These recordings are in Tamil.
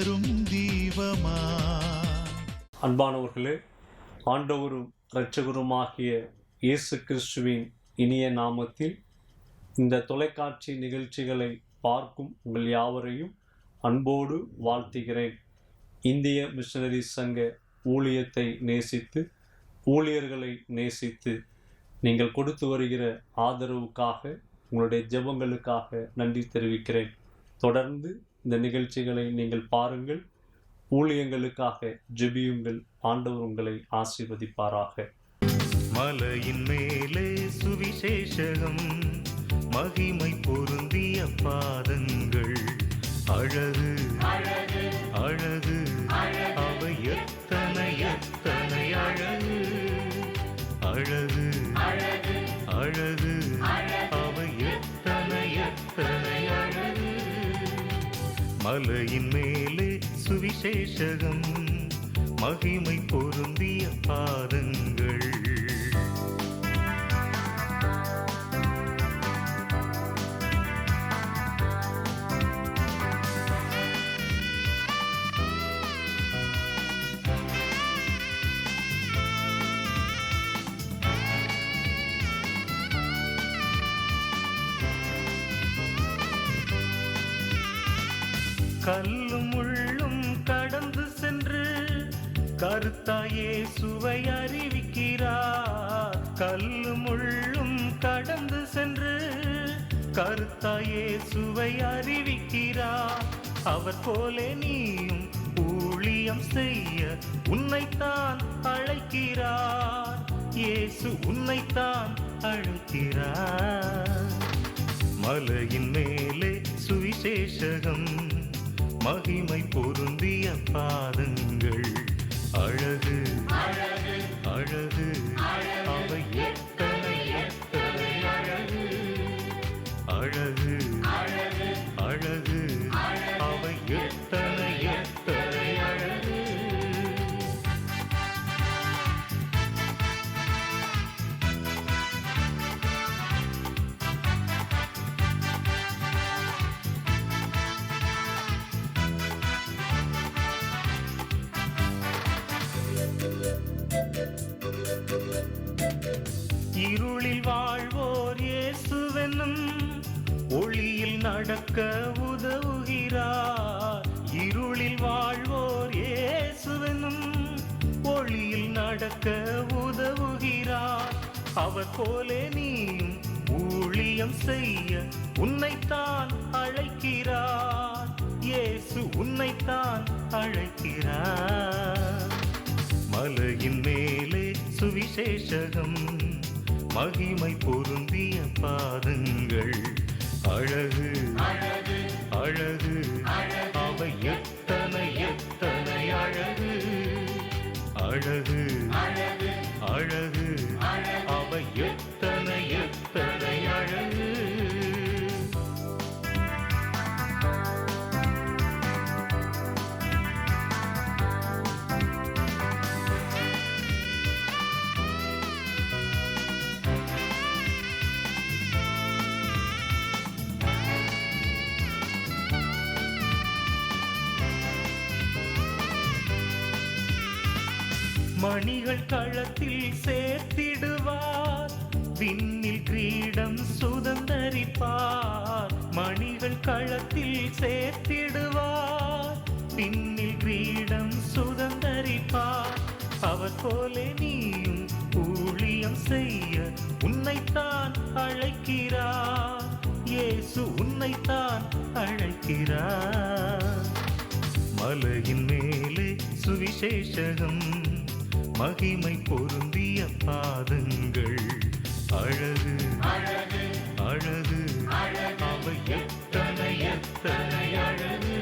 தரும் தீபமா. அன்பானவர்களே, ஆண்டவரும் இரட்சகருமாகிய இயேசு கிறிஸ்துவின் இனிய நாமத்தில் இந்த தொலைக்காட்சி நிகழ்ச்சிகளை பார்க்கும் உங்கள் யாவரையும் அன்போடு வாழ்த்துகிறேன். இந்திய மிஷனரி சங்க ஊழியத்தை நேசித்து, ஊழியர்களை நேசித்து நீங்கள் கொடுத்து வருகிற ஆதரவுக்காக, உங்களுடைய ஜெபங்களுக்காக நன்றி தெரிவிக்கிறேன். தொடர்ந்து இந்த நிகழ்ச்சிகளை நீங்கள் பாருங்கள், ஊழியங்களுக்காக ஜெபியுங்கள். ஆண்டவர் உங்களை ஆசீர்வதிப்பாராக. மலையின் மேலே சுவிசேஷகம், மகிமை பொருந்திய பாதங்கள், அழகு அழகு அவை எத்தனை எத்தனை அழகு, அழகு அழகு அவை எத்தனை எத்தனை அழகு. மலையின் மேலே சுவிசேஷகம், மகிமை பொருந்திய பாதங்கள். கல்லும் முள்ளும் கடந்து சென்று கர்த்தாயே சுவை அறிவிக்கிறார். கல்லும் முள்ளும் கடந்து சென்று கர்த்தாயே சுவை அறிவிக்கிறார். அவர் போலே நீயும் ஊழியம் செய்ய உன்னைத்தான் அழைக்கிறார். இயேசு உன்னைத்தான் அழைக்கிறார். மலையின் மேலே சுவிசேஷகம், மகிமை பொருந்திய பாதங்கள், அழகு அழகு அவை எத்தனை எத்தனை அழகு, அழகு அழகு அவை எத்தனை எத்தனை அழகு. இருளில் வாழ்வோர் இயேசுவென்னும் ஒளியில் நடக்க உதவுகிறார். இருளில் வாழ்வோர் இயேசுவென்னும் ஒளியில் நடக்க உதவுகிறார். அவர் போலே நீயும் ஊழியம் செய்ய உன்னைத்தான் அழைக்கிறார். இயேசு உன்னைத்தான் அழைக்கிறார். மலையின் மேலே சுவிசேஷகம், மகிமை பொருந்திய பாதங்கள், அழகு அழகு அவை எத்தனை எத்தனை அழகு, அழகு அழகு அவை எத்தனை எத்தனை அழகு. மணிகள் களத்தில் சேர்த்திடுவார், விண்ணில் கிரீடம் சுதந்தரிப்பார். மணிகள் களத்தில் சேர்த்திடுவார், விண்ணில் கிரீடம் சுதந்தரிப்பார். அவர் போலே நீயும் ஊழியம் செய்ய உன்னைத்தான் அழைக்கிறார். இயேசு உன்னைத்தான் அழைக்கிறார். மலையின் மேலே சுவிசேஷகம், மகிமை பொருந்திய பாதங்கள், அழகு அழகு அவை எத்தனை எத்தனை அழகு,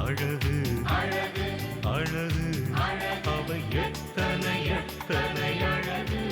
அழகு அழகு அவை எத்தனை எத்தனை அழகு.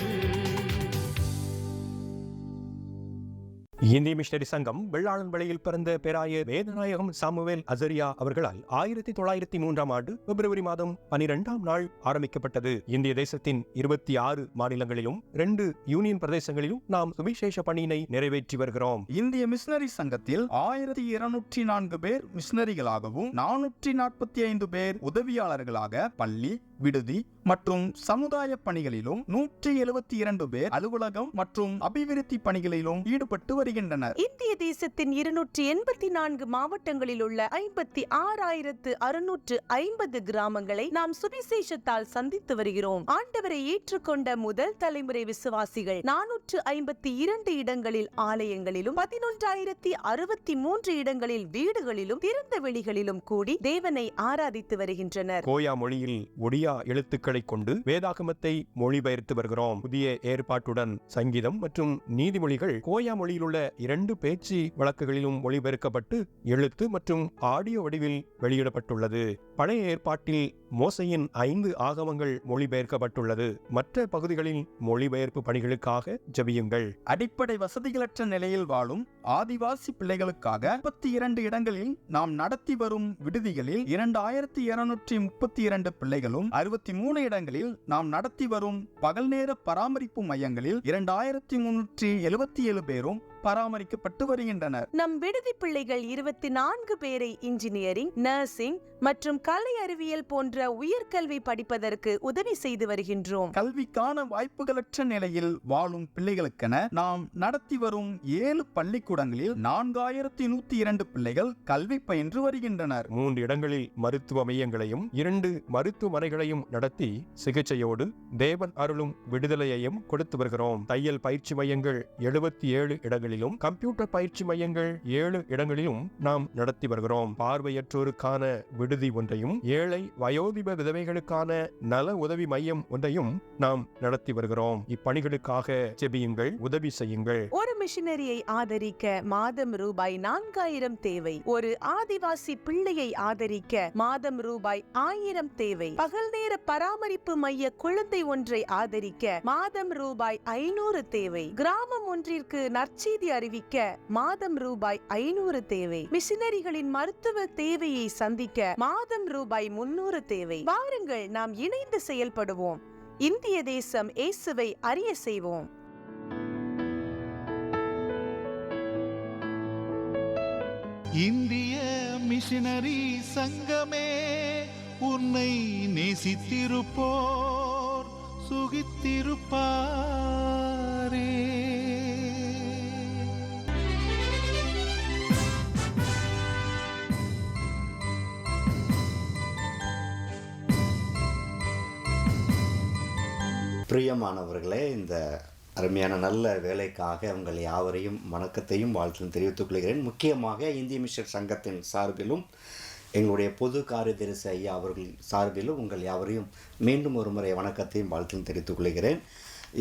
இந்திய மிஷனரி சங்கம் வெள்ளாளன் வழியில் பிறந்த பேராயர் வேதநாயகம் சாமுவேல் அசரியா அவர்களால் 1903 ஆண்டு பிப்ரவரி மாதம் 12ஆம் நாள் ஆரம்பிக்கப்பட்டது. இந்திய தேசத்தின் 26 மாநிலங்களிலும் 2 யூனியன் பிரதேசங்களிலும் நாம் சுவிசேஷ பணியினை நிறைவேற்றி வருகிறோம். இந்திய மிஷனரி சங்கத்தில் 1204 பேர் மிஷனரிகளாகவும் 445 பேர் உதவியாளர்களாக பள்ளி, விடுதி மற்றும் சமுதாய பணிகளிலும் 172 பேர் அலுவலகம் மற்றும் அபிவிருத்தி பணிகளிலும் ஈடுபட்டு வருகின்றனர். இந்திய தேசத்தின் 284 மாவட்டங்களில் உள்ள 56,650 கிராமங்களை நாம் சுவிசேஷத்தால் சந்தித்து வருகிறோம். ஆண்டவரை ஏற்றுக்கொண்ட முதல் தலைமுறை விசுவாசிகள் 452 இடங்களில் ஆலயங்களிலும் 11,063 இடங்களில் வீடுகளிலும் திறந்த வெளிகளிலும் கூடி தேவனை ஆராதித்து வருகின்றனர். கோயா மொழியில் ஒடியா எழுத்துக்களை கொண்டு வேதாகமத்தை மொழிபெயர்த்து வருகிறோம். புதிய ஏற்பாட்டுடன் சங்கீதம் மற்றும் நீதிமொழிகள் கோயா மொழியில் உள்ள 2 பேச்சு வழக்குகளிலும் மொழிபெயர்க்கப்பட்டு எழுத்து மற்றும் ஆடியோ வடிவில் வெளியிடப்பட்டுள்ளது. பழைய ஏற்பாட்டில் மோசையின் 5 ஆகமங்கள் மொழிபெயர்க்கப்பட்டுள்ளது. மற்ற பகுதிகளில் மொழிபெயர்ப்பு பணிகளுக்காக ஜெபியுங்கள். அடிப்படை வசதிகளற்ற நிலையில் வாழும் ஆதிவாசி பிள்ளைகளுக்காக 32 இடங்களில் நாம் நடத்தி வரும் விடுதிகளில் 2232 பிள்ளைகளும் 63 இடங்களில் நாம் நடத்தி வரும் பகல் நேர பராமரிப்பு மையங்களில் 2377 பேரும் பராமரிக்கப்பட்டு வருகின்றனர். நம் விடுதி பிள்ளைகள் 24 பேரை இன்ஜினியரிங், நர்சிங் மற்றும் கலை அறிவியல் போன்ற உயர்கல்வி படிப்பதற்கு உதவி செய்து வருகின்றோம். கல்விக்கான வாய்ப்புகளற்ற நிலையில் வாழும் பிள்ளைகளுக்கென நாம் நடத்தி வரும் 7 பள்ளிக்கூடங்களில் 4102 பிள்ளைகள் கல்வி பயின்று வருகின்றனர். 3 இடங்களில் மருத்துவ மையங்களையும் 2 மருத்துவமனைகளையும் நடத்தி சிகிச்சையோடு தேவன் அருளும் விடுதலையையும் கொடுத்து வருகிறோம். தையல் பயிற்சி மையங்கள் 77 இடங்களிலும் கம்ப்யூட்டர் பயிற்சி மையங்கள் 7 இடங்களிலும் நாம் நடத்தி வருகிறோம். பார்வையற்றோருக்கான விடுதி ஒன்றையும் ஏழை வயோதிப விதவைகளுக்கான நல உதவி மையம் ஒன்றையும் நாம் நடத்தி வருகிறோம். இப்பணிகளுக்காக ஜெபியுங்கள், உதவி செய்யுங்கள். ஒரு மிஷனரியை ஆதரிக்க மாதம் ரூபாய் 4000 தேவை. ஒரு ஆதிவாசி பிள்ளையை ஆதரிக்க மாதம் ரூபாய் 1000 தேவை. பகல் நேர பராமரிப்பு மைய குழந்தை ஒன்றை ஆதரிக்க மாதம் ரூபாய் 500 தேவை. கிராமம் ஒன்றிற்கு நற்செய்தி அறிவிக்க மாதம் ரூபாய் 500 தேவை. மிஷனரிகளின் மருத்துவ தேவையை சந்திக்க மாதம் ரூபாய் 300 தேவை. வாருங்கள், நாம் இணைந்து செயல்படுவோம். இந்திய தேசம் இயேசுவை அறிய செய்வோம். இந்திய மிஷனரி சங்கமே, உன்னை நேசித்திருப்போர் சுகித்திருப்பாரே. பிரியமானவர்களே, இந்த அருமையான நல்ல வேலைக்காக உங்கள் யாவரையும் வணக்கத்தையும் வாழ்த்தையும் தெரிவித்துக் கொள்கிறேன். முக்கியமாக இந்திய மிஷன் சங்கத்தின் சார்பிலும் எங்களுடைய பொது காரியதரிசி ஐயா அவர்கள் சார்பிலும் உங்கள் யாவரையும் மீண்டும் ஒரு முறை வணக்கத்தையும் வாழ்த்தையும் தெரிவித்துக் கொள்கிறேன்.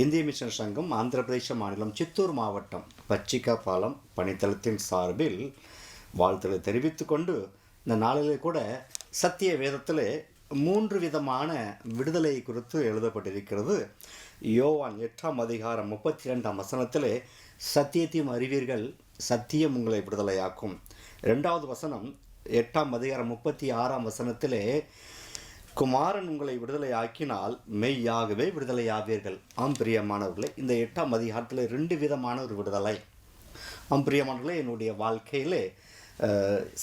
இந்திய மிஷன் சங்கம் ஆந்திர பிரதேச மாநிலம் சித்தூர் மாவட்டம் பச்சிக்காபாலம் பணித்தளத்தின் சார்பில் வாழ்த்துக்களை தெரிவித்து கொண்டு இந்த நாளிலே கூட சத்திய வேதத்தில் 3 விதமான விடுதலை குறித்து எழுதப்பட்டிருக்கிறது. யோவான் 8ஆம் அதிகாரம் 32ஆம் வசனத்திலே சத்தியத்தையும் அறிவீர்கள், சத்தியம் உங்களை விடுதலையாக்கும். 2வது வசனம் 8ஆம் அதிகாரம் 36ஆம் வசனத்திலே குமாரன் உங்களை விடுதலை ஆக்கினால் மெய்யாகவே விடுதலையாவீர்கள். பிரியமானவர்களே, இந்த 8ஆம் அதிகாரத்தில் 2 விதமான ஒரு விடுதலை. பிரியமானவர்களே, என்னுடைய வாழ்க்கையிலே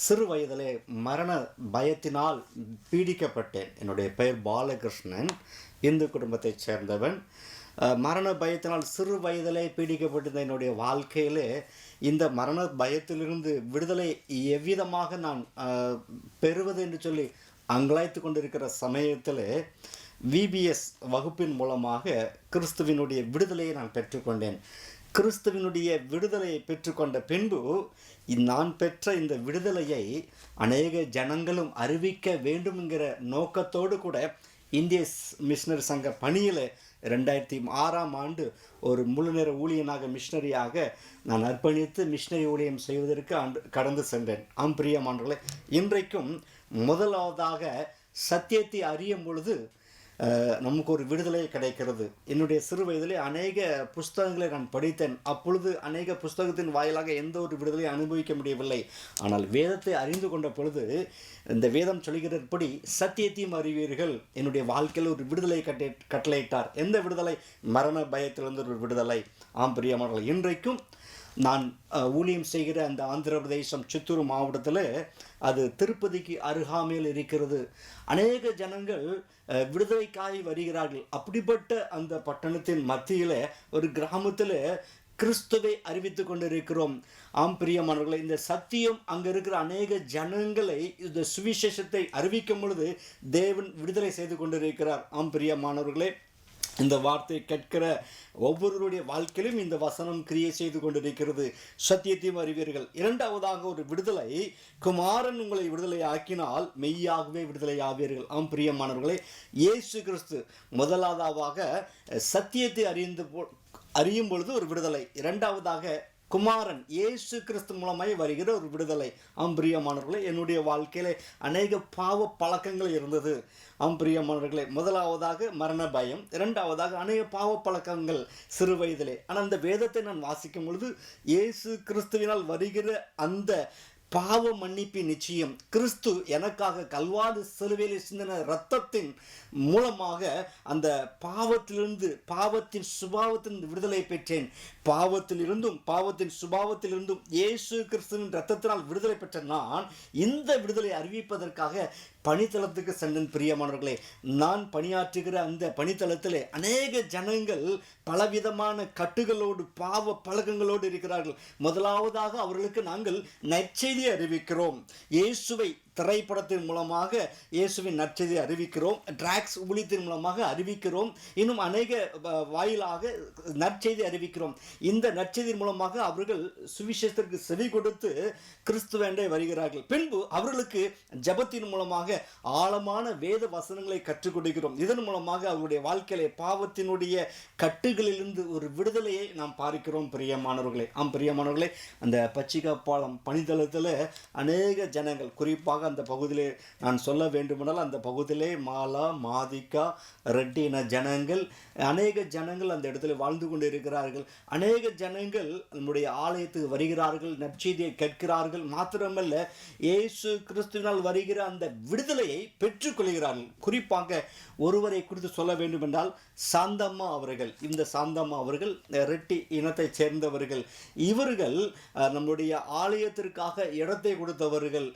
சிறு வயதிலே மரண பயத்தினால் பீடிக்கப்பட்டேன். என்னுடைய பெயர் பாலகிருஷ்ணன், இந்து குடும்பத்தைச் சேர்ந்தவன். மரண பயத்தினால் சிறு வயதிலே பீடிக்கப்பட்டிருந்த என்னுடைய வாழ்க்கையிலே இந்த மரண பயத்திலிருந்து விடுதலை எவ்விதமாக நான் பெறுவது என்று சொல்லி அங்கலாய்த்து கொண்டிருக்கிற சமயத்தில் VBS வகுப்பின் மூலமாக கிறிஸ்துவினுடைய விடுதலையை நான் பெற்றுக்கொண்டேன். கிறிஸ்துவினுடைய விடுதலையை பெற்றுக்கொண்ட பின்பு நான் பெற்ற இந்த விடுதலையை அநேக ஜனங்களும் அறிவிக்க வேண்டும் என்கிற நோக்கத்தோடு கூட இந்திய மிஷனரி சங்க பணியில் 2006ஆம் ஆண்டு ஒரு முழுநேர ஊழியனாக மிஷனரியாக நான் அர்ப்பணித்து மிஷனரி ஊழியம் செய்வதற்கு கடந்து சென்றேன். பிரியமானவர்களே, இன்றைக்கும் முதலாவதாக சத்தியத்தை அறியும் பொழுது நமக்கு ஒரு விடுதலை கிடைக்கிறது. என்னுடைய சிறு வயதிலே அநேக புஸ்தகங்களை நான் படித்தேன். அப்பொழுது அநேக புஸ்தகத்தின் வாயிலாக எந்த ஒரு விடுதலையை அனுபவிக்க முடியவில்லை. ஆனால் வேதத்தை அறிந்து கொண்ட பொழுது இந்த வேதம் சொல்கிறபடி சத்தியத்தையும் அறிவீர்கள் என்னுடைய வாழ்க்கையில் ஒரு விடுதலை கட்டளையிட்டார். எந்த விடுதலை? மரண பயத்திலிருந்து ஒரு விடுதலை. ஆம் பிரியமானவர்களே, இன்றைக்கும் நான் ஊழியம் செய்கிற அந்த ஆந்திர பிரதேசம் சித்தூர் மாவட்டத்தில், அது திருப்பதிக்கு அருகாமையில் இருக்கிறது. அநேக ஜனங்கள் விடுதலைக்காய் வருகிறார்கள். அப்படிப்பட்ட அந்த பட்டணத்தின் மத்தியில் ஒரு கிராமத்தில் கிறிஸ்துவை அறிவித்து கொண்டிருக்கிறோம். ஆம் பிரியமானவர்களே, இந்த சத்தியம் அங்கே இருக்கிற அநேக ஜனங்களை இந்த சுவிசேஷத்தை அறிவிக்கும் பொழுது தேவன் விடுதலை செய்து கொண்டிருக்கிறார். ஆம் பிரியமானவர்களே, இந்த வார்த்தை கேட்கிற ஒவ்வொருவருடைய வாழ்க்கையிலும் இந்த வசனம் கிரியை செய்து கொண்டிருக்கிறது. சத்தியத்தையும் அறிவீர்கள். இரண்டாவதாக ஒரு விடுதலை, குமாரன் உங்களை விடுதலை ஆக்கினால் மெய்யாகவே விடுதலை ஆவீர்கள். ஆம் பிரியமானவர்களே, இயேசு கிறிஸ்து முதலாவதாக சத்தியத்தை அறியும் பொழுது ஒரு விடுதலை. இரண்டாவதாக குமாரன் இயேசு கிறிஸ்து மூலமாய் வருகிற ஒரு விடுதலை. ஆம் பிரியமானவர்களே, என்னுடைய வாழ்க்கையில அநேக பாவ பழக்கங்கள் இருந்தது. ஆம் பிரியமானவர்களே, முதலாவதாக மரண பயம், இரண்டாவதாக அநேக பாவ பழக்கங்கள் சிறு வயதிலே. ஆனால் அந்த வேதத்தை நான் வாசிக்கும் பொழுது இயேசு கிறிஸ்துவினால் வருகிற அந்த பாவ மன்னிப்பின் நிச்சயம், கிறிஸ்து எனக்காக கல்வாரி சிலுவையில் சிந்தின இரத்தத்தின் மூலமாக அந்த பாவத்திலிருந்து, பாவத்தின் சுபாவத்தின் விடுதலை பெற்றேன். பாவத்தின் சுபாவத்திலிருந்தும் இயேசு கிறிஸ்துவின் இரத்தத்தினால் விடுதலை பெற்ற நான் இந்த விடுதலை அறிவிப்பதற்காக பணித்தளத்துக்கு சென்றேன். பிரியமானவர்களே, நான் பணியாற்றுகிற அந்த பணித்தளத்திலே அநேக ஜனங்கள் பலவிதமான கட்டுகளோடு, பாவ பழக்கங்களோடு இருக்கிறார்கள். முதலாவதாக அவர்களுக்கு நாங்கள் நற்செய்தியை அறிவிக்கிறோம். இயேசுவை திரைப்படத்தின் மூலமாக இயேசுவின் நற்செய்தியை அறிவிக்கிறோம். டிராக்ஸ் ஊழியத்தின் மூலமாக அறிவிக்கிறோம். இன்னும் அநேக வாயிலாக நற்செய்தி அறிவிக்கிறோம். இந்த நற்செய்தியின் மூலமாக அவர்கள் சுவிசேஷத்திற்கு செவி கொடுத்து கிறிஸ்துவேண்டே வருகிறார்கள். பின்பு அவர்களுக்கு ஜெபத்தின் மூலமாக ஆழமான வேத வசனங்களை கற்றுக் கொடுக்கிறோம். இதன் மூலமாக அவருடைய வாழ்க்கையிலே பாவத்தினுடைய கட்டுகளிலிருந்து ஒரு விடுதலையை நாம் பார்க்கிறோம். பிரியமானவர்களே, ஆம் பிரியமானவர்களே, அந்த பச்சிகாப்பாளம் பணித்தளத்தில் அநேக ஜனங்கள், குறிப்பாக அந்த பகுதியிலே நான் சொல்ல வேண்டுமென்றால் அந்த பகுதியிலே மாலா, மாதிகா, ரெட்டி என ஜனங்கள், அநேக ஜனங்கள் அந்த இடத்துல வாழ்ந்து கொண்டு இருக்கிறார்கள். அநேக ஜனங்கள் நம்முடைய ஆலயத்துக்கு வருகிறார்கள், நற்செய்தியை கேட்கிறார்கள். மாத்திரமல்ல, இயேசு கிறிஸ்துவினால் வருகிற அந்த விடுதலையை பெற்றுக்கொள்கிறார்கள். குறிப்பாக ஒருவரை குறித்து சொல்ல வேண்டும் என்றால் சாந்தம்மா அவர்கள். இந்த சாந்தம்மா அவர்கள் ரெட்டி இனத்தை சேர்ந்தவர்கள். இவர்கள் நம்முடைய ஆலயத்திற்காக இடத்தை கொடுத்தவர்கள்.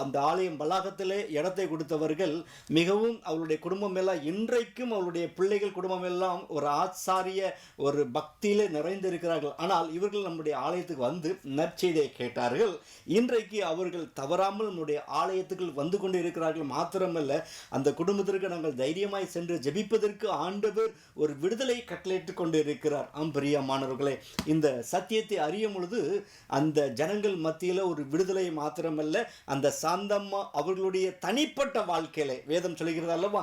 அந்த ஆலயம் வளாகத்திலே இடத்தை கொடுத்தவர்கள். மிகவும் அவருடைய குடும்பம் எல்லாம், இன்றைக்கும் அவருடைய பிள்ளைகள் குடும்பம் எல்லாம் ஒரு ஆச்சாரிய ஒரு பக்தியிலே நிறைந்திருக்கிறார்கள். ஆனால் இவர்கள் நம்முடைய ஆலயத்துக்கு வந்து நற்செய்தியை கேட்டார்கள். இன்றைக்கு அவர்கள் தவறாமல் நம்முடைய ஆலயத்துக்கு வந்து கொண்டு இருக்கிறார்கள். மாத்திரமல்ல, அந்த குடும்பத்திற்கு நாங்கள் தைரியமாய் சென்று ஜெபிப்பதற்கு ஆண்டவர் ஒரு விடுதலை கட்டளையிட்டுக் கொண்டு இருக்கிறார். ஆம் பிரியமானவர்களே, இந்த சத்தியத்தை அறியும் பொழுது அந்த ஜனங்கள் மத்தியில் ஒரு விடுதலை மாத்திரமல்ல, அந்த சாந்தம்மா அவர்களுடைய தனிப்பட்ட வாழ்க்கையில வேதம் சொல்கிறது அல்லவா,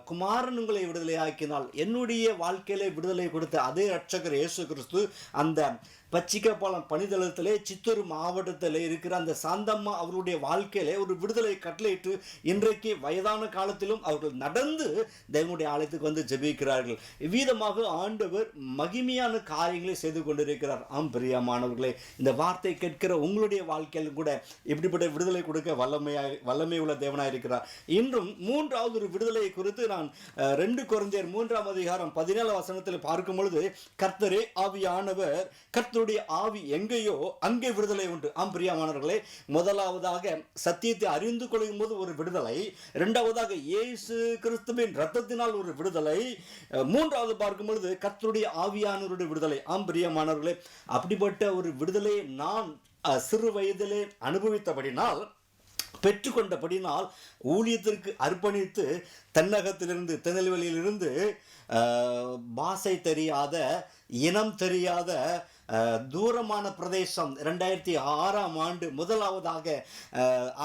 குமாரன் உங்களை விடுதலை ஆக்கினால், என்னுடைய வாழ்க்கையில விடுதலை கொடுத்த அதே இரட்சகர் இயேசு கிறிஸ்து அந்த பச்சிகப்பாளம் பணிதளத்திலே சித்தூர் மாவட்டத்தில் இருக்கிற அந்த சாந்தம்மா அவருடைய வாழ்க்கையிலே ஒரு விடுதலை கட்டளையிட்டு இன்றைக்கு வயதான காலத்திலும் அவர்கள் நடந்து தேவனுடைய ஆலயத்துக்கு வந்து ஜெபிக்கிறார்கள். இவ்விதமாக ஆண்டவர் மகிமையான காரியங்களை செய்து கொண்டிருக்கிறார். ஆம் பிரியமானவர்களே, இந்த வார்த்தை கேட்கிற உங்களுடைய வாழ்க்கையில் கூட இப்படிப்பட்ட விடுதலை கொடுக்க வல்லமை உள்ள தேவனாய் இருக்கிறார். இன்றும் மூன்றாவது ஒரு விடுதலை குறித்து நான் 2 கொரிந்தியர் 3ஆம் அதிகாரம் 17 வசனத்தில் பார்க்கும் பொழுது, கர்த்தரே ஆவியானவர், கர்த்தருடைய ஆவி எங்கேயோ அங்கே விடுதலை உண்டு. ஆம் பிரியமானவர்களே, முதலாவதாக சத்தியத்தை அறிந்து கொள்ளும் போது ஒரு விடுதலை, இரண்டாவதாக இயேசு கிறிஸ்துவின் இரத்தத்தினால் ஒரு விடுதலை, மூன்றாவது பார்க்கும் பொழுது கர்த்தருடைய ஆவியானவருடைய விடுதலை. ஆம் பிரியமானவர்களே, அப்படிப்பட்ட ஒரு விடுதலை நான் சிறு வயதிலே அனுபவித்தபடினால், பெற்றுக்கொண்டபடினால், ஊழியத்திற்கு அர்ப்பணித்து தென்னகத்திலிருந்து, திருநெல்வேலியிலிருந்து பாஷை தெரியாத, இனம் தெரியாத தூரமான பிரதேசம் 2006ஆம் ஆண்டு முதலாவதாக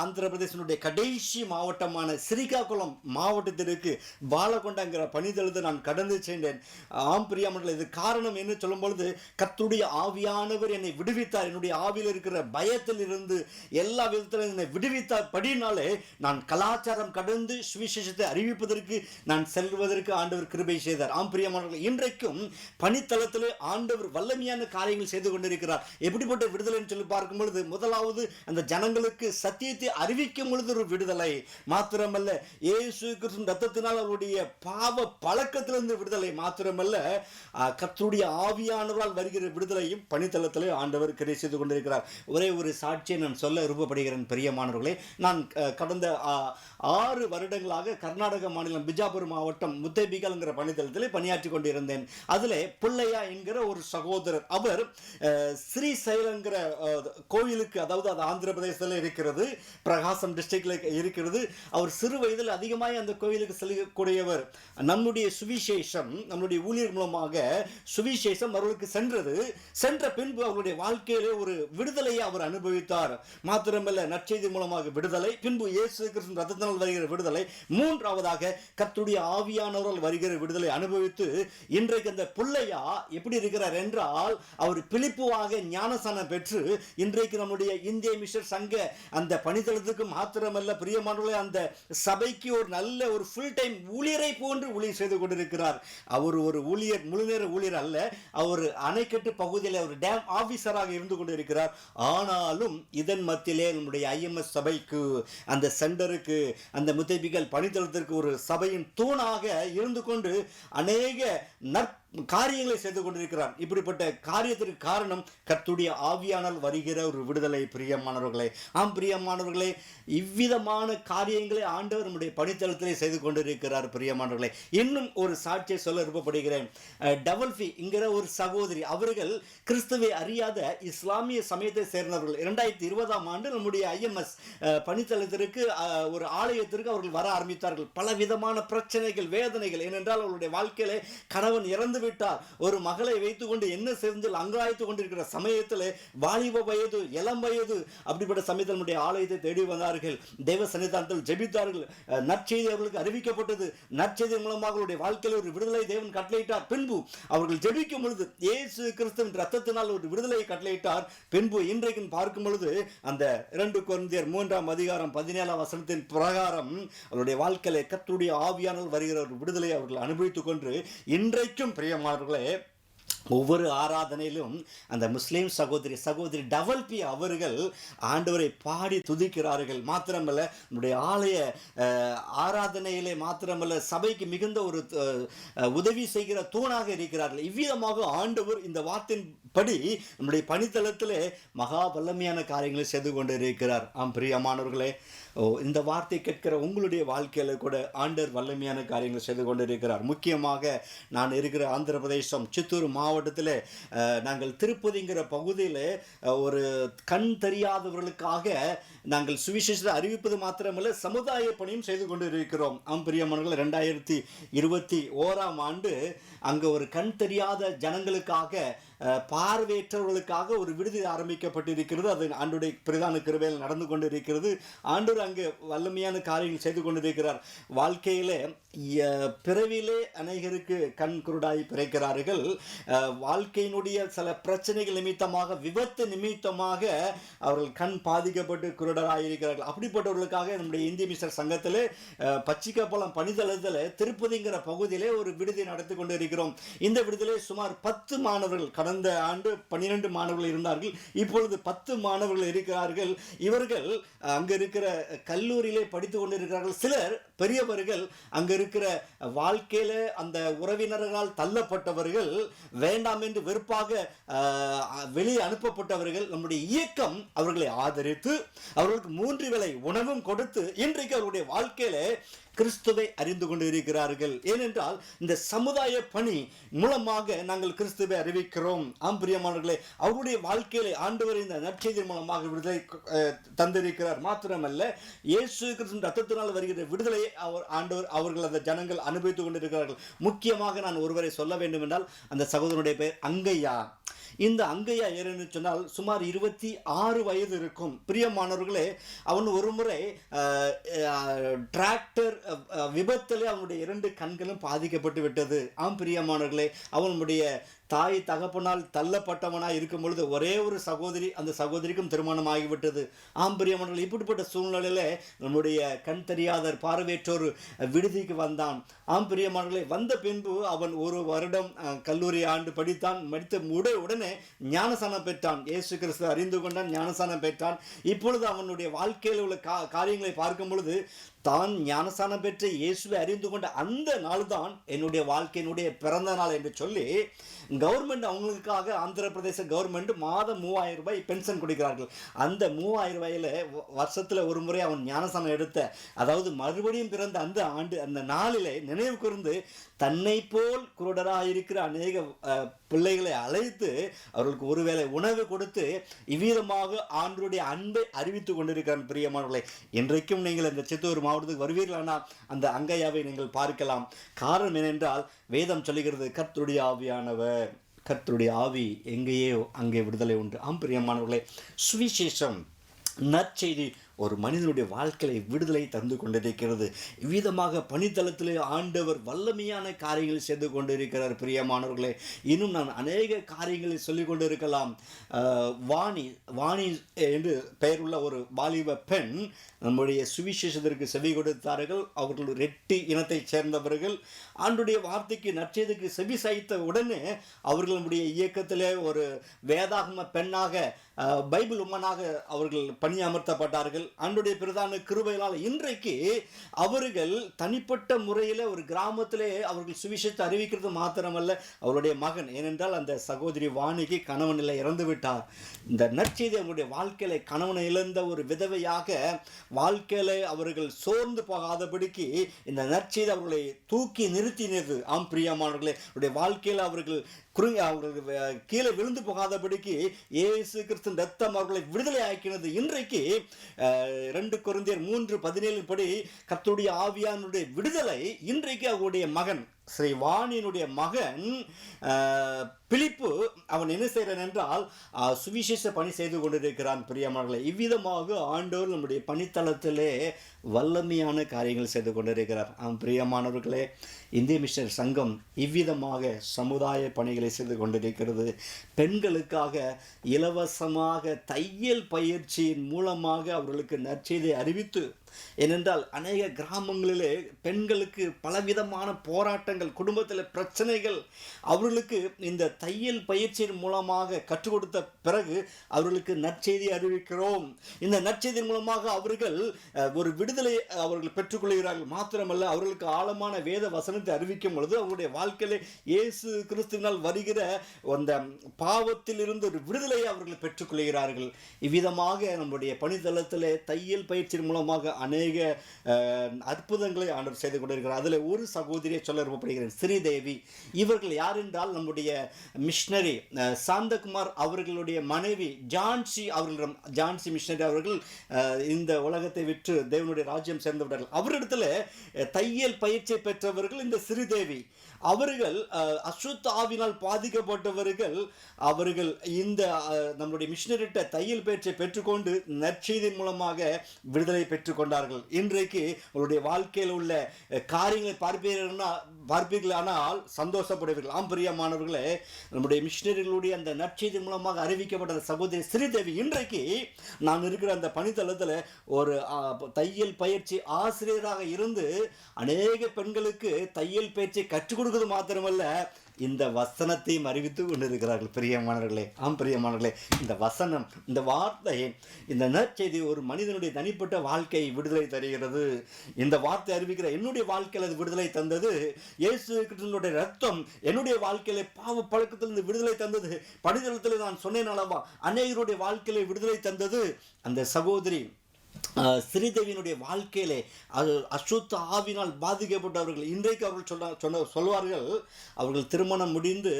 ஆந்திர பிரதேசனுடைய கடைசி மாவட்டமான ஸ்ரீகாகுளம் மாவட்டத்திற்கு பாலகொண்டாங்கிற பணிதளத்தை நான் கடந்து சென்றேன். ஆம் பிரியமானவர்களே, இது காரணம் என்ன சொல்லும் பொழுது, கர்த்தருடைய ஆவியானவர் என்னை விடுவித்தார். என்னுடைய ஆவியில் இருக்கிற பயத்தில் இருந்து எல்லா விதத்திலும் என்னை விடுவித்தார். படினாலே நான் கலாச்சாரம் கடந்து சுவிசேஷத்தை அறிவிப்பதற்கு நான் செல்வதற்கு ஆண்டவர் கிருபை செய்தார். ஆம் பிரியமானவர்களே, இன்றைக்கும் பணித்தளத்தில் ஆண்டவர் வல்லமையான காரியங்கள் செய்து கொண்டிருக்கிறார். எப்படிப்பட்ட விடுதலை சொல்லி பார்க்கும் பொழுது, முதலாவது அந்த ஜனங்களுக்கு சத்தியத்தை அறிவிக்கும் பொழுது ஒரு விடுதலை மாத்திரமல்ல, இயேசு கிறிஸ்துவின் ரத்தத்தினால் அவருடைய பாவ பழக்கத்திலிருந்து விடுதலை மாத்திரமல்ல, கர்த்தருடைய ஆவியானவரால் வருகிற விடுதலையும் பணித்தளத்திலே ஆண்டவர் கிருபை செய்து கொண்டிருக்கிறார். ஒரே ஒரு சாட்சியை நான் சொல்ல விருப்பப்படுகிறேன் பிரியமானவர்களே. நான் கடந்த 6 வருடங்களாக கர்நாடக மாநிலம் பிஜாப்பூர் மாவட்டம் முத்தேபிகல்ங்கிற பணித்தளத்தில் பணியாற்றி கொண்டிருந்தேன். அதில் புள்ளையா என்கிற ஒரு சகோதரர், அவர் ஸ்ரீசைலங்கிற கோயிலுக்கு, அதாவது அது ஆந்திர பிரதேசத்தில் இருக்கிறது, பிரகாசம் டிஸ்ட்ரிக்ட்ல இருக்கிறது. அவர் சிறு வயதில் அதிகமாக அந்த கோயிலுக்கு செல்லக்கூடியவர். நம்முடைய சுவிசேஷம், நம்முடைய ஊழியர் மூலமாக சுவிசேஷம் அவர்களுக்கு சென்ற பின்பு அவருடைய வாழ்க்கையிலே ஒரு விடுதலையை அவர் அனுபவித்தார். மாத்திரமல்ல, நற்செய்தி மூலமாக விடுதலை, பின்பு இயேசு கிறிஸ்துவின் ரத்தத்தினால் வருகிற விடுதலை, மூன்றாவதாக கர்த்தருடைய ஆவியானவரால் வருகிற விடுதலை அனுபவித்து இன்றைக்கு அந்த பிள்ளையா எப்படி இருக்கிறார் என்றால், அவர் பிலிப்புவாக ஞானஸ்நானம் பெற்று இன்றைக்கு நம்முடைய இந்திய மிஷன் சங்க அந்த பணித்தளத்துக்கு மாத்திரமல்ல பிரியமானவர்களே, அந்த சபைக்கு ஒரு நல்ல ஒரு ஃபுல் டைம் ஊழியரை போன்று ஊழியர் செய்து கொண்டிருக்கிறார். அவர் ஒரு ஊழியர், முழுநேர ஊழியர் அல்ல, அவர் அணைக்கட்டு பகுதியில் ஒரு டேம் ஆபீசராக இருந்து கொண்டிருக்கிறார். ஆனாலும் இதன் மத்தியிலே நம்முடைய IMS சபைக்கு, அந்த சென்டருக்கு, அந்த முத்தேபிகல் பணித்தளத்திற்கு ஒரு சபையின் தூணாக இருந்து கொண்டு அநேக காரியங்களை செய்து கொண்டிருக்கிறார். இப்படிப்பட்ட காரியத்திற்கு காரணம் கர்த்தருடைய ஆவியானால் வருகிற ஒரு விடுதலை. பிரியமானவர்களே, ஆம் பிரியமானவர்களே, இவ்விதமான காரியங்களை ஆண்டவர் நம்முடைய பணித்தளத்திலே செய்து கொண்டிருக்கிறார். பிரியமானவர்களே, இன்னும் ஒரு சாட்சியை சொல்ல விருப்பப்படுகிறேன். டவல்ஃபி என்கிற ஒரு சகோதரி, அவர்கள் கிறிஸ்துவை அறியாத இஸ்லாமிய சமயத்தை சேர்ந்தவர்கள். 2020ஆம் ஆண்டு நம்முடைய IMS பணித்தளத்திற்கு ஒரு ஆலயத்திற்கு அவர்கள் வர ஆரம்பித்தார்கள். பல விதமான பிரச்சனைகள், வேதனைகள். ஏனென்றால் அவருடைய வாழ்க்கையிலே கணவன் இறந்து விட்டார். ஒரு மகளை வைத்துக் கொண்டு என்ன செஞ்சு அங்காய்த்துக் கொண்டிருக்கிற சமயத்தில், வாலிப வயது, இளம் வயது, அப்படிப்பட்ட சமயத்தில் நம்முடைய ஆலயத்தை தேடி வந்தார்கள். தெய்வ சன்னிதானத்தில் ஜெபித்தார்கள். நற்செய்தி அவர்களுக்கு அறிவிக்கப்பட்டது. நற்செய்தி மூலமாக அவருடைய வாழ்க்கையில் ஒரு விடுதலை தேவன் கட்டளையிட்டார். பின்பு அவர்கள் ஜெபிக்கும் பொழுது இயேசு கிறிஸ்துவின் ரத்தத்தினால் ஒரு விடுதலையை கட்டளையிட்டார். பின்பு இன்றைக்கு பார்க்கும் பொழுது அந்த 2 கொரிந்தியர் 3ஆம் அதிகாரம் 17ஆம் வசனத்தின் பிரகாரம் அவருடைய வாழ்க்கையில கர்த்தருடைய ஆவியானவர் வருகிற ஒரு விடுதலை அவர்கள் அனுபவித்துக் கொண்டு இன்றைக்கும் பிரியமானவர்களே, ஒவ்வொரு ஆராதனையிலும் அந்த முஸ்லீம் சகோதரி டவல்பி அவர்கள் ஆண்டவரை பாடி துதிக்கிறார்கள். மாத்திரமல்ல, நம்முடைய ஆலய ஆராதனையிலே மாத்திரமல்ல, சபைக்கு மிகுந்த ஒரு உதவி செய்கிற தூணாக இருக்கிறார்கள். இவ்விதமாக ஆண்டவர் இந்த வார்த்தையின்படி நம்முடைய பணித்தளத்திலே மகா வல்லமையான காரியங்களை செய்து கொண்டு இருக்கிறார். ஆம் பிரியமானவர்களே, இந்த வார்த்தை கேட்கிற உங்களுடைய வாழ்க்கையில கூட ஆண்டவர் வல்லமையான காரியங்களை செய்து கொண்டிருக்கிறார். முக்கியமாக நான் இருக்கிற ஆந்திர பிரதேசம் சித்தூர் மாவட்டத்தில் நாங்கள் திருப்பதிங்கிற பகுதியில் ஒரு கண் தெரியாதவர்களுக்காக நாங்கள் சுவிசேஷத்தை அறிவிப்பது மாத்திரமல்ல, சமுதாய பணியும் செய்து கொண்டு இருக்கிறோம். ஆம் பிரியமானவர்களே, 2021ஆம் ஆண்டு அங்கே ஒரு கண் தெரியாத ஜனங்களுக்காக, பார்வையற்றவர்களுக்காக ஒரு விடுதி ஆரம்பிக்கப்பட்டிருக்கிறது. அது ஆண்டவருடைய பிரதான கிருபையில் நடந்து கொண்டிருக்கிறது. ஆண்டவர் அங்கு வல்லமையான காரியங்கள் செய்து கொண்டிருக்கிறார். வாழ்க்கையில பிறவிலே அநேகருக்கு கண் குருடாய் பிறக்கிறார்கள். வாழ்க்கையினுடைய சில பிரச்சனைகள் நிமித்தமாக, விபத்து நிமித்தமாக அவர்கள் கண் பாதிக்கப்பட்டு குருடராயிருக்கிறார்கள். அப்படிப்பட்டவர்களுக்காக நம்முடைய இந்திய மிஷன் சங்கத்திலே பச்சிக்கப்பாலம் பணித்தளத்தில் திருப்பதிங்கிற பகுதியிலே ஒரு விடுதி நடத்தி கொண்டு இருக்கிறோம். இந்த விடுதியிலே சுமார் 10 மாணவர்கள், கடந்த ஆண்டு 12 மாணவர்கள் இருந்தார்கள், இப்பொழுது 10 மாணவர்கள் இருக்கிறார்கள். இவர்கள் அங்க இருக்கிற கல்லூரியிலே படித்துக் கொண்டிருக்கிறார்கள். சிலர் பெரியவர்கள், அங்க இருக்கிற வாழ்க்கையில அந்த உறவினர்களால் தள்ளப்பட்டவர்கள், வேண்டாம் என்று வெறுப்பாக வெளியே அனுப்பப்பட்டவர்கள். நம்முடைய இயக்கம் அவர்களை ஆதரித்து அவர்களுக்கு 3 வேளை உணவும் கொடுத்து இன்றைக்கு அவருடைய வாழ்க்கையில கிறிஸ்துவை அறிந்து கொண்டு இருக்கிறார்கள். ஏனென்றால் இந்த சமுதாய பணி மூலமாக நாங்கள் கிறிஸ்துவை அறிவிக்கிறோம். ஆம் பிரியமானவர்களே, அவருடைய வாழ்க்கையிலே ஆண்டவர் இந்த நற்செய்தி மூலமாக விடுதலை தந்திருக்கிறார். மாத்திரமல்ல, இயேசு கிறிஸ்துவின் ரத்தத்தினால் வருகிற விடுதலையை ஆண்டவர் அவர்கள் அந்த ஜனங்கள் அனுபவித்துக் கொண்டிருக்கிறார்கள். முக்கியமாக நான் ஒருவரை சொல்ல வேண்டும் என்றால், அந்த சகோதரனுடைய பெயர் அங்கையா. இந்த அங்கையா ஏன்னு சொன்னால் சுமார் 26 வயது இருக்கும். பிரியமானவர்களே, அவன் ஒரு முறை டிராக்டர் விபத்தில் அவனுடைய 2 கண்களும் பாதிக்கப்பட்டு விட்டது. ஆம் பிரியமானவர்களே, அவனுடைய தாய் தகப்பனால் தள்ளப்பட்டவனாய் இருக்கும் பொழுது ஒரே ஒரு சகோதரி, அந்த சகோதரிக்கும் திருமணம் ஆகிவிட்டது. ஆம் பிரியமானவர்களே, இப்படிப்பட்ட சூழ்நிலையில நம்முடைய கண் தெரியாத பார்வையற்றோர் விடுதிக்கு வந்தான். ஆம் பிரியமானவர்களே, வந்த பின்பு அவன் 1 வருடம் கல்லூரி ஆண்டு படித்தான். உடனே ஞானசானம் பெற்றான். இயேசு கிறிஸ்து அறிந்து கொண்டான், ஞானசானம் பெற்றான். இப்பொழுது அவனுடைய வாழ்க்கையில் உள்ள காரியங்களை பார்க்கும் பொழுது தான் ஞானசானம் பெற்ற இயேசுவை அறிந்து கொண்ட அந்த நாள் தான் என்னுடைய வாழ்க்கையினுடைய பிறந்த நாள் என்று சொல்லி கவர்மெண்ட் அவங்களுக்காக, ஆந்திர பிரதேச கவர்மெண்ட் மாதம் 3000 ரூபாய் பென்ஷன் கொடுக்கிறார்கள். அந்த 3000 ரூபாயில் வருஷத்தில் ஒரு முறை அவன் ஞானசானம் எடுத்த, அதாவது மறுபடியும் பிறந்த அந்த ஆண்டு, அந்த நாளிலே நினைவு கூர்ந்து தன்னை போல் குருடராக இருக்கிற அநேக பிள்ளைகளை அழைத்து அவர்களுக்கு ஒருவேளை உணவு கொடுத்து இவ்விதமாக ஆண்டவருடைய அன்பை அறிவித்துக் கொண்டிருக்கிறான். பிரியமானவர்களே, இன்றைக்கும் நீங்கள் இந்த சித்தூர் மாவட்டத்துக்கு வருவீர்களானால் அந்த அங்கையாவை நீங்கள் பார்க்கலாம். காரணம் என்னென்றால், வேதம் சொல்லுகிறது, கர்த்தருடைய ஆவியானவர், கர்த்தருடைய ஆவி எங்கேயோ அங்கே விடுதலை உண்டு. ஆம் பிரியமானவர்களே, சுவிசேஷம் நற்செய்தி ஒரு மனிதனுடைய வாழ்க்கையை விடுதலை தந்து கொண்டிருக்கிறது. இவ்விதமாக பணித்தளத்திலே ஆண்டவர் வல்லமையான காரியங்களை செய்து கொண்டிருக்கிறார். பிரியமானவர்களே, இன்னும் நான் அநேக காரியங்களை சொல்லிக் கொண்டிருக்கலாம். வாணி என்று பெயருள்ள ஒரு வாலிப பெண் நம்முடைய சுவிசேஷத்திற்கு செவி கொடுத்தார்கள். அவர்கள் ரெட்டி இனத்தைச் சேர்ந்தவர்கள். ஆண்டுடைய வார்த்தைக்கு நற்செய்திக்கு செவி சாய்த்த உடனே அவர்கள் நம்முடைய இயக்கத்திலே ஒரு வேதாகம பெண்ணாக, பைபிள் உம்மனாக அவர்கள் பணியமர்த்தப்பட்டார்கள். ஆண்டுடைய பிரதான கிருபையினால் இன்றைக்கு அவர்கள் தனிப்பட்ட முறையில் ஒரு கிராமத்திலே அவர்கள் சுவிசேஷத்தை அறிவிக்கிறது மாத்திரமல்ல, அவருடைய மகன், ஏனென்றால் அந்த சகோதரி வாணிக்கு கணவன் இல்லை, இறந்து விட்டார். இந்த நற்செய்தி அவருடைய வாழ்க்கையில கணவனை இழந்த ஒரு விதவையாக வாழ்க்கையில அவர்கள் சோர்ந்து போகாதபடிக்கு இந்த நற்செய்தி அவர்களை தூக்கி நிறுத்தினது. ஆம் பிரியமானவர்களே, அவருடைய வாழ்க்கையில் அவர்கள் கீழே விழுந்து போகாதபடிக்கு இயேசு கிறிஸ்துவின் ரத்தம் அவர்களை விடுதலை ஆக்கினது. இன்றைக்கு 2 கொரிந்தியர் 3:17 படி கர்த்தருடைய ஆவியானுடைய விடுதலை இன்றைக்கு அவருடைய மகன் ஸ்ரீ வாணியினுடைய மகன் பிலிப்பு அவன் என்ன செய்கிறான் என்றால் சுவிசேஷ பணி செய்து கொண்டிருக்கிறான். பிரியமானவர்களே, இவ்விதமாக ஆண்டவர் நம்முடைய பணித்தளத்திலே வல்லமையான காரியங்கள் செய்து கொண்டிருக்கிறார். பிரியமானவர்களே, இந்திய மிஷனரி சங்கம் இவ்விதமாக சமுதாய பணிகளை செய்து கொண்டிருக்கிறது. பெண்களுக்காக இலவசமாக தையல் பயிற்சியின் மூலமாக அவர்களுக்கு நற்செய்தியை அறிவித்து, ஏனென்றால் அநேக கிராமங்களிலே பெண்களுக்கு பலவிதமான போராட்டங்கள், குடும்பத்தில் பிரச்சனைகள், அவர்களுக்கு இந்த தையல் பயிற்சியின் மூலமாக கற்றுக் கொடுத்த பிறகு அவர்களுக்கு நற்செய்தி அறிவிக்கிறோம். இந்த நற்செய்தியின் மூலமாக அவர்கள் ஒரு விடுதலை அவர்கள் பெற்றுக்கொள்கிறார்கள். மாத்திரமல்ல, அவர்களுக்கு ஆழமான வேத வசனத்தை அறிவிக்கும் பொழுது அவருடைய வாழ்க்கையிலே இயேசு கிறிஸ்துவினால் வருகிற அந்த பாவத்தில் இருந்து ஒரு விடுதலையை அவர்கள் பெற்றுக்கொள்கிறார்கள். இவ்விதமாக நம்முடைய பணித்தளத்திலே தையல் பயிற்சியின் மூலமாக அநேக அற்புதங்களை ஆண்டவர் செய்து கொண்டிருக்கிறார். அதில் ஒரு சகோதரியை சொல்ல விருப்பப்படுகிறேன், ஸ்ரீதேவி. இவர்கள் யார் என்றால் நம்முடைய மிஷனரி சாந்தகுமார் அவர்களுடைய மனைவி ஜான்சி அவர்களிடம், ஜான்சி மிஷனரி அவர்கள் இந்த உலகத்தை விற்று தேவனுடைய ராஜ்யம் சேர்ந்து விட்டார்கள். அவரிடத்துல தையல் பயிற்சியை பெற்றவர்கள் இந்த ஸ்ரீதேவி. அவர்கள் அசுத்த ஆவினால் பாதிக்கப்பட்டவர்கள். அவர்கள் இந்த நம்முடைய மிஷனரிட்ட தையல் பயிற்சியை பெற்றுக்கொண்டு நற்செய்தியின் மூலமாக விடுதலை பெற்றுக்கொண்டார்கள். இன்றைக்கு அவருடைய வாழ்க்கையில் உள்ள காரியங்களை பார்ப்பீர்களானால் சந்தோஷப்படுவீர்கள். பிரியமானவர்களே, நம்முடைய மிஷனரிகளுடைய அந்த நற்செய்தி மூலமாக அறிவிக்கப்பட்ட சகோதரி ஸ்ரீதேவி இன்றைக்கு நான் இருக்கிற அந்த பணித்தளத்தில் ஒரு தையல் பயிற்சி ஆசிரியராக இருந்து அநேக பெண்களுக்கு தையல் பயிற்சியை கற்றுக் கொடுக்கிறது மாத்திரமல்ல, இந்த வசனத்தையும் அறிவித்து கொண்டிருக்கிறார்கள். பிரியமானவர்களே, பிரியமானவர்களே, இந்த வசனம், இந்த வார்த்தை, இந்த நற்செய்தி ஒரு மனிதனுடைய தனிப்பட்ட வாழ்க்கையை விடுதலை தருகிறது. இந்த வார்த்தை அறிவிக்கிற என்னுடைய வாழ்க்கையில் அது விடுதலை தந்தது. இயேசு கிறிஸ்துவினுடைய ரத்தம் என்னுடைய வாழ்க்கையில பாவ பழக்கத்திலிருந்து விடுதலை தந்தது. பணிதளத்தில் நான் சொன்னேன் அல்லவா, அநேகருடைய வாழ்க்கையில விடுதலை தந்தது. அந்த சகோதரி ஸ்ரீதேவியினுடைய வாழ்க்கையிலே அது அசுத்த ஆவினால் பாதிக்கப்பட்டவர்கள் இன்றைக்கு அவர்கள் சொல்வார்கள், அவர்கள் திருமணம் முடிந்து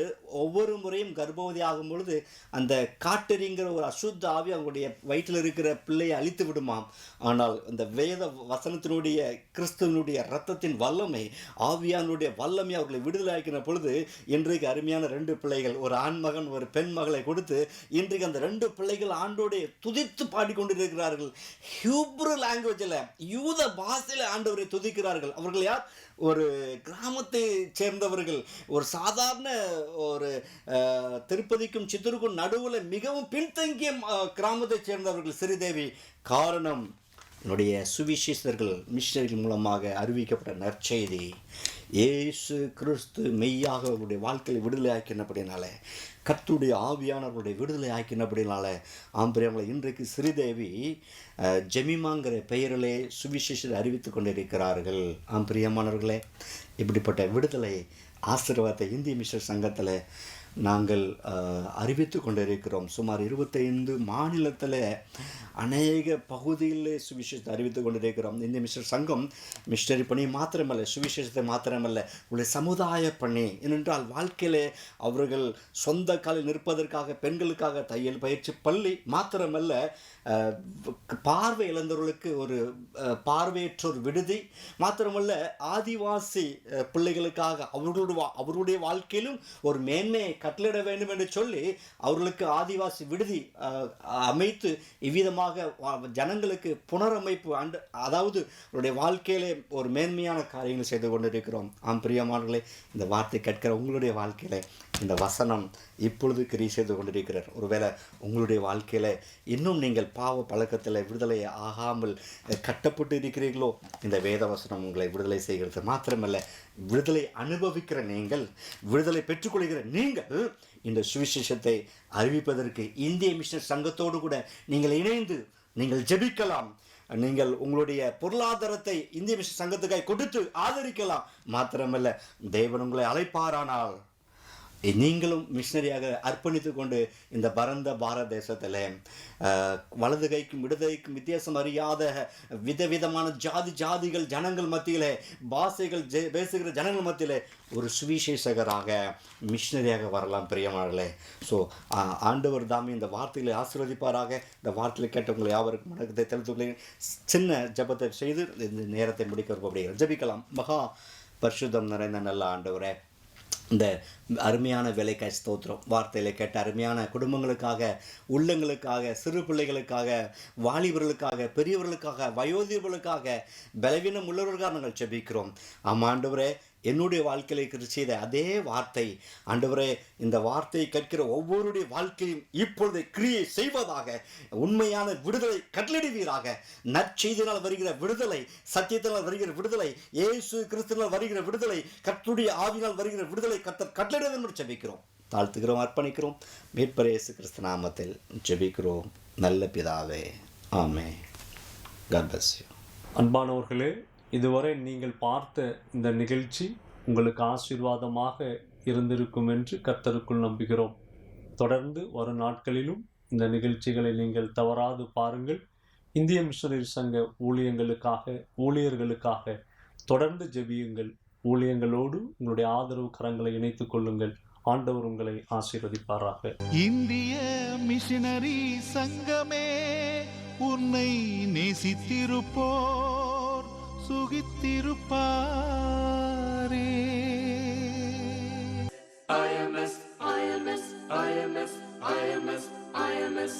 ஒவ்வொரு முறையும் கர்ப்பவதி ஆகும் பொழுது அந்த காட்டெரிங்கிற ஒரு அசுத்த ஆவி அவங்களுடைய வயிற்றில் இருக்கிற பிள்ளையை அழித்து விடுமாம். ஆனால் அந்த வேத வசனத்தினுடைய கிறிஸ்துவனுடைய இரத்தத்தின் வல்லமை, ஆவியானுடைய வல்லமை அவர்களை விடுதலையாக்கின பொழுது இன்றைக்கு அருமையான 2 பிள்ளைகள், ஒரு ஆண் மகன் ஒரு பெண் மகளை கொடுத்து இன்றைக்கு அந்த 2 பிள்ளைகள் ஆண்டோடைய துதித்து பாடிக்கொண்டிருக்கிறார்கள். ஹீப்ரு லாங்குவேஜில், யூத பாஷையில் ஆண்டவரை துதிக்கிறார்கள். அவர்கள் யார்? ஒரு கிராமத்தை சேர்ந்தவர்கள், ஒரு சாதாரண ஒரு திருப்பதிக்கும் சித்தூருக்கும் நடுவில் மிகவும் பின்தங்கிய கிராமத்தை சேர்ந்தவர்கள் ஸ்ரீதேவி. காரணம், என்னுடைய சுவிசேஷர்கள் மிஷனரிகள் மூலமாக அறிவிக்கப்பட்ட நற்செய்தி, இயேசு கிறிஸ்து மெய்யாக அவருடைய வாழ்க்கையை விடுதலை ஆக்கினபடினால, கர்த்தருடைய ஆவியானவருடைய விடுதலை ஆக்கினபடினால ஆம்பரியங்களை இன்றைக்கு ஸ்ரீதேவி ஜெமிமாங்கிற பெயரிலே சுவிசேஷத்தை அறிவித்து கொண்டிருக்கிறார்கள். ஆம்பிரியமானவர்களே, இப்படிப்பட்ட விடுதலை ஆசீர்வாதத்தை இந்திய மிஷன் சங்கத்தில் நாங்கள் அறிவித்து கொண்டிருக்கிறோம். சுமார் 25 மாநிலத்தில் அநேக பகுதியில் சுவிசேஷத்தை அறிவித்து கொண்டிருக்கிறோம். இந்திய மிஷன் சங்கம் மிஷனரி பணி மாத்திரமல்ல, சுவிசேஷத்தை மாத்திரமல்ல, உங்களுடைய சமுதாய பணி. ஏனென்றால் வாழ்க்கையில் அவர்கள் சொந்த காலில் நிற்பதற்காக பெண்களுக்காக தையல் பயிற்சி பள்ளி மாத்திரமல்ல, பார்வை இழந்தவர்களுக்கு ஒரு பார்வையற்றோர் விடுதி மாத்திரமல்ல, ஆதிவாசி பிள்ளைகளுக்காக அவர்களுடைய வாழ்க்கையிலும் ஒரு மேன்மையை கட்டளிட வேண்டும் என்று சொல்லி அவர்களுக்கு ஆதிவாசி விடுதி அமைத்து இவ்விதமாக ஜனங்களுக்கு புனரமைப்பு அதாவது அவருடைய வாழ்க்கையிலே ஒரு மேன்மையான காரியங்கள் செய்து கொண்டிருக்கிறோம். பிரியமானவர்களே, இந்த வார்த்தை கேட்கிற உங்களுடைய வாழ்க்கையில இந்த வசனம் இப்பொழுது கிரியை செய்து கொண்டிருக்கிறார். ஒருவேளை உங்களுடைய வாழ்க்கையில் இன்னும் நீங்கள் பாவ பழக்கத்தில் விடுதலை ஆகாமல் கட்டப்பட்டு இருக்கிறீர்களோ, இந்த வேத வசனம் உங்களை விடுதலை செய்கிறது. மாத்திரமல்ல, விடுதலை அனுபவிக்கிற நீங்கள், விடுதலை பெற்றுக்கொள்கிற நீங்கள் இந்த சுவிசேஷத்தை அறிவிப்பதற்கு இந்திய மிஷன் சங்கத்தோடு கூட நீங்கள் இணைந்து நீங்கள் ஜெபிக்கலாம். நீங்கள் உங்களுடைய பொருளாதாரத்தை இந்திய மிஷன் சங்கத்துக்காக கொடுத்து ஆதரிக்கலாம். மாத்திரமல்ல, தேவன் உங்களை அழைப்பாரானால் நீங்களும் மிஷனரியாக அர்ப்பணித்து கொண்டு இந்த பரந்த பாரத தேசத்தில் வலது கைக்கும் இடதுகைக்கும் வித்தியாசம் அறியாத விதவிதமான ஜாதிகள் ஜனங்கள் மத்தியில், பாஷைகள் பேசுகிற ஜனங்கள் மத்தியில் ஒரு சுவிசேஷகராக மிஷனரியாக வரலாம். பிரியமானவர்களே, ஸோ ஆண்டவர் தாமே இந்த வார்த்தைகளை ஆசீர்வதிப்பாராக. இந்த வார்த்தைகளை கேட்டவங்களை யாவருக்கும் வணக்கத்தை தெரிவித்துள்ளேன். சின்ன ஜபத்தை செய்து இந்த நேரத்தை முடிக்க விருப்பப்படுகிறேன். ஜபிக்கலாம். மகா பரிசுத்தம் நிறைந்த நல்ல ஆண்டவரே, இந்த அருமையான வேலைக்காய் ஸ்தோத்திரம். வார்த்தையில் கேட்ட அருமையான குடும்பங்களுக்காக, உள்ளங்களுக்காக, சிறு பிள்ளைகளுக்காக, வாலிபர்களுக்காக, பெரியவர்களுக்காக, வயோதிபர்களுக்காக, பலவீனம் உள்ளவர்களுக்காக நாங்கள் ஜெபிக்கிறோம். ஆண்டவரே, என்னுடைய வாழ்க்கையில் செய்த அதே வார்த்தை ஆண்டவரே, இந்த வார்த்தையை கேட்கிற ஒவ்வொருடைய வாழ்க்கையும் இப்பொழுது கிரியை செய்வதாக, உண்மையான விடுதலை கட்டளிடுவீராக. நற்செய்தினால் வருகிற விடுதலை, சத்தியத்தினால் வருகிற விடுதலை, இயேசு கிறிஸ்துவினால் வருகிற விடுதலை, கர்த்தருடைய ஆவியினால் வருகிற விடுதலை கர்த்தர் கட்டளிட வேண்டும் ஜெபிக்கிறோம், தாழ்த்துகிறோம், அர்ப்பணிக்கிறோம். மீட்பர் இயேசு கிறிஸ்து நாமத்தில் ஜெபிக்கிறோம் நல்ல பிதாவே, ஆமென். God bless you. அன்பானவர்களே, இதுவரை நீங்கள் பார்த்த இந்த நிகழ்ச்சி உங்களுக்கு ஆசீர்வாதமாக இருந்திருக்கும் என்று கர்த்தருக்குள் நம்புகிறோம். தொடர்ந்து வரும் நாட்களிலும் இந்த நிகழ்ச்சிகளை நீங்கள் தவறாது பாருங்கள். இந்திய மிஷனரி சங்க ஊழியர்களுக்காக தொடர்ந்து ஜெபியுங்கள். ஊழியங்களோடு உங்களுடைய ஆதரவு கரங்களை இணைத்துக் கொள்ளுங்கள். ஆண்டவர் உங்களை ஆசீர்வதிப்பாராக. இந்திய மிஷனரி சங்கமே, உன்னை நேசித்திருப்போர் சுகித்திருப்பாரே. IMS, IMS, IMS, IMS, IMS.